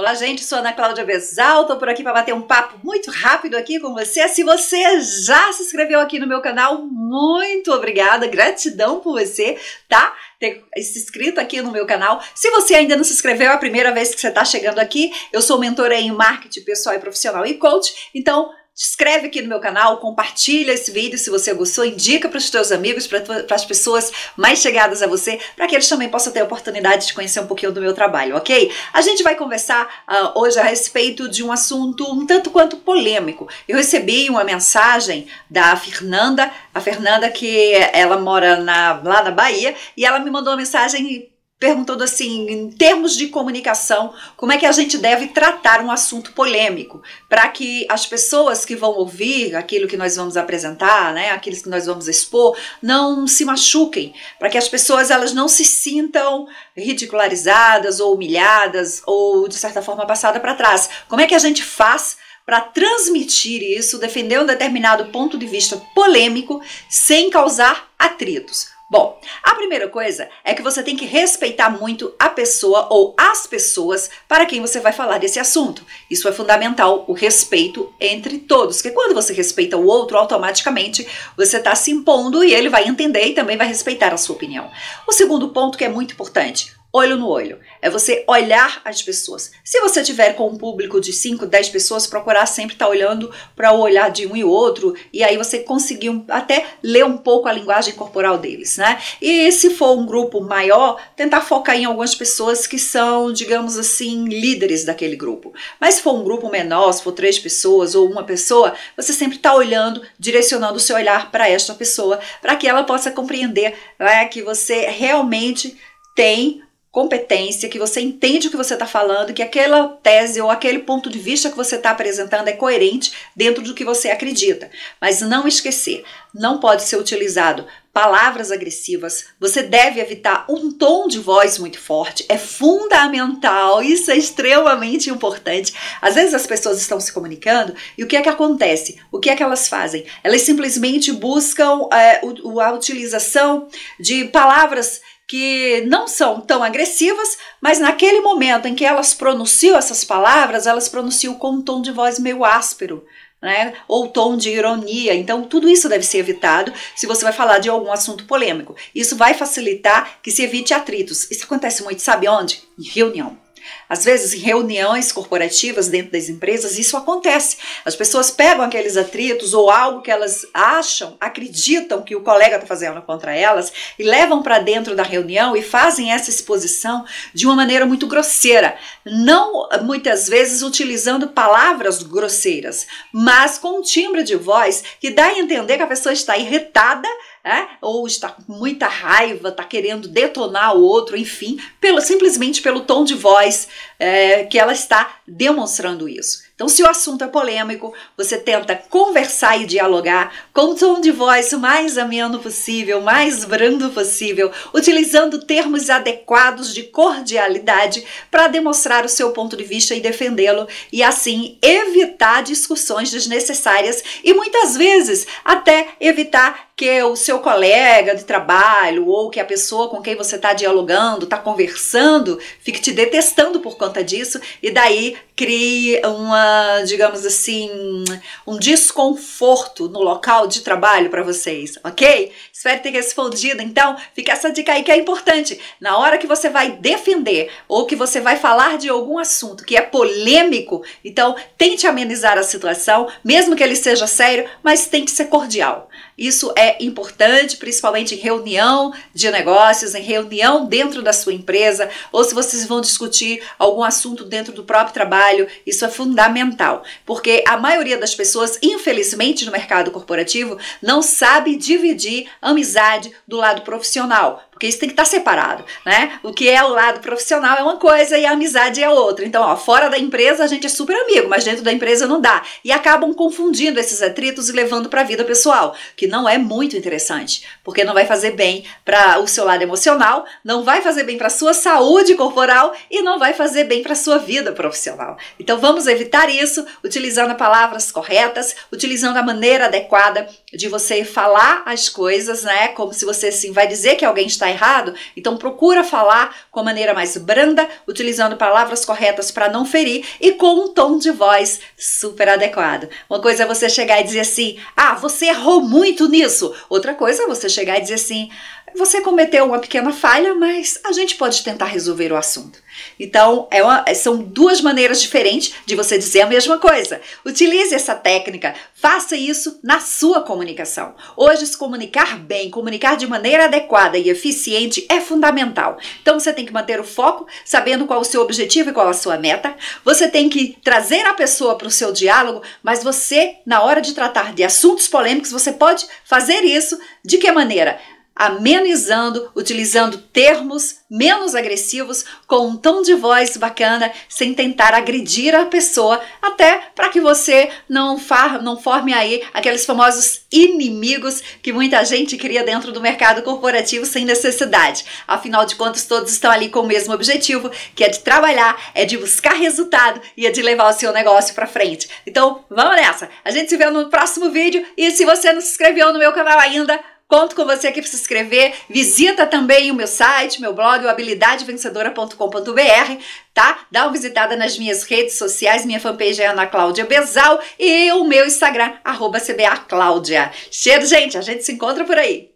Olá, gente, sou Ana Cláudia Bezal, tô por aqui para bater um papo muito rápido aqui com você. Se você já se inscreveu aqui no meu canal, muito obrigada, gratidão por você, tá? Ter se inscrito aqui no meu canal. Se você ainda não se inscreveu, é a primeira vez que você está chegando aqui, eu sou mentora em marketing pessoal e profissional e coach, então se inscreve aqui no meu canal, compartilha esse vídeo se você gostou, indica para os teus amigos, para as pessoas mais chegadas a você, para que eles também possam ter a oportunidade de conhecer um pouquinho do meu trabalho, ok? A gente vai conversar hoje a respeito de um assunto um tanto quanto polêmico. Eu recebi uma mensagem da Fernanda, a Fernanda que ela mora lá na Bahia, e ela me mandou uma mensagem perguntando assim, em termos de comunicação, como é que a gente deve tratar um assunto polêmico, para que as pessoas que vão ouvir aquilo que nós vamos apresentar, né, aqueles que nós vamos expor, não se machuquem, para que as pessoas elas não se sintam ridicularizadas ou humilhadas ou de certa forma passada para trás. Como é que a gente faz para transmitir isso, defender um determinado ponto de vista polêmico sem causar atritos? Bom, a primeira coisa é que você tem que respeitar muito a pessoa ou as pessoas para quem você vai falar desse assunto. Isso é fundamental, o respeito entre todos, porque quando você respeita o outro, automaticamente você está se impondo e ele vai entender e também vai respeitar a sua opinião. O segundo ponto que é muito importante, olho no olho, é você olhar as pessoas. Se você tiver com um público de 5, 10 pessoas, procurar sempre estar olhando para o olhar de um e outro, e aí você conseguir até ler um pouco a linguagem corporal deles, né? E se for um grupo maior, tentar focar em algumas pessoas que são, digamos assim, líderes daquele grupo. Mas se for um grupo menor, se for 3 pessoas ou uma pessoa, você sempre está olhando, direcionando o seu olhar para esta pessoa, para que ela possa compreender, né, que você realmente tem competência, que você entende o que você está falando, que aquela tese ou aquele ponto de vista que você está apresentando é coerente dentro do que você acredita. Mas não esquecer, não pode ser utilizado palavras agressivas, você deve evitar um tom de voz muito forte, é fundamental, isso é extremamente importante. Às vezes as pessoas estão se comunicando e o que é que acontece? O que é que elas fazem? Elas simplesmente buscam a utilização de palavras que não são tão agressivas, mas naquele momento em que elas pronunciam essas palavras, elas pronunciam com um tom de voz meio áspero, né? Ou tom de ironia. Então tudo isso deve ser evitado se você vai falar de algum assunto polêmico. Isso vai facilitar que se evite atritos. Isso acontece muito, sabe onde? Em reunião. Às vezes, em reuniões corporativas dentro das empresas, isso acontece. As pessoas pegam aqueles atritos ou algo que elas acham, acreditam que o colega está fazendo contra elas e levam para dentro da reunião e fazem essa exposição de uma maneira muito grosseira. Não, muitas vezes, utilizando palavras grosseiras, mas com um timbre de voz que dá a entender que a pessoa está irritada, ou está com muita raiva, está querendo detonar o outro, enfim, simplesmente pelo tom de voz que ela está demonstrando isso. Então, se o assunto é polêmico, você tenta conversar e dialogar com o tom de voz o mais ameno possível, mais brando possível, utilizando termos adequados de cordialidade para demonstrar o seu ponto de vista e defendê-lo, e assim evitar discussões desnecessárias e muitas vezes até evitar que o seu colega de trabalho ou que a pessoa com quem você está dialogando, está conversando, fique te detestando por conta disso e daí crie digamos assim, um desconforto no local de trabalho para vocês, ok? Espero ter respondido, então fica essa dica aí que é importante. Na hora que você vai defender ou que você vai falar de algum assunto que é polêmico, então tente amenizar a situação, mesmo que ele seja sério, mas tem que ser cordial. Isso é importante, principalmente em reunião de negócios, em reunião dentro da sua empresa, ou se vocês vão discutir algum assunto dentro do próprio trabalho, isso é fundamental, porque a maioria das pessoas, infelizmente no mercado corporativo, não sabe dividir amizade do lado profissional, porque isso tem que estar separado, né? O que é o lado profissional é uma coisa e a amizade é outra. Então, ó, fora da empresa a gente é super amigo, mas dentro da empresa não dá. E acabam confundindo esses atritos e levando para a vida pessoal, que que não é muito interessante, porque não vai fazer bem para o seu lado emocional, não vai fazer bem para a sua saúde corporal e não vai fazer bem para a sua vida profissional. Então vamos evitar isso utilizando palavras corretas, utilizando a maneira adequada de você falar as coisas, né? Como se você assim vai dizer que alguém está errado, então procura falar com a maneira mais branda, utilizando palavras corretas para não ferir e com um tom de voz super adequado. Uma coisa é você chegar e dizer assim: ah, você errou muito nisso. Outra coisa é você chegar e dizer assim: você cometeu uma pequena falha, mas a gente pode tentar resolver o assunto. Então, são duas maneiras diferentes de você dizer a mesma coisa. Utilize essa técnica, faça isso na sua comunicação. Hoje, se comunicar bem, comunicar de maneira adequada e eficiente é fundamental. Então, você tem que manter o foco, sabendo qual é o seu objetivo e qual é a sua meta. Você tem que trazer a pessoa para o seu diálogo, mas você, na hora de tratar de assuntos polêmicos, você pode fazer isso de que maneira? Amenizando, utilizando termos menos agressivos, com um tom de voz bacana, sem tentar agredir a pessoa, até para que você não forme aí aqueles famosos inimigos que muita gente cria dentro do mercado corporativo sem necessidade. Afinal de contas, todos estão ali com o mesmo objetivo, que é de trabalhar, é de buscar resultado e é de levar o seu negócio para frente. Então, vamos nessa! A gente se vê no próximo vídeo e se você não se inscreveu no meu canal ainda, conto com você aqui para se inscrever. Visita também o meu site, meu blog, o habilidadevencedora.com.br, tá? Dá uma visitada nas minhas redes sociais, minha fanpage é Ana Cláudia Bezal e o meu Instagram, @cbaclaudia. Cheiro, gente, a gente se encontra por aí.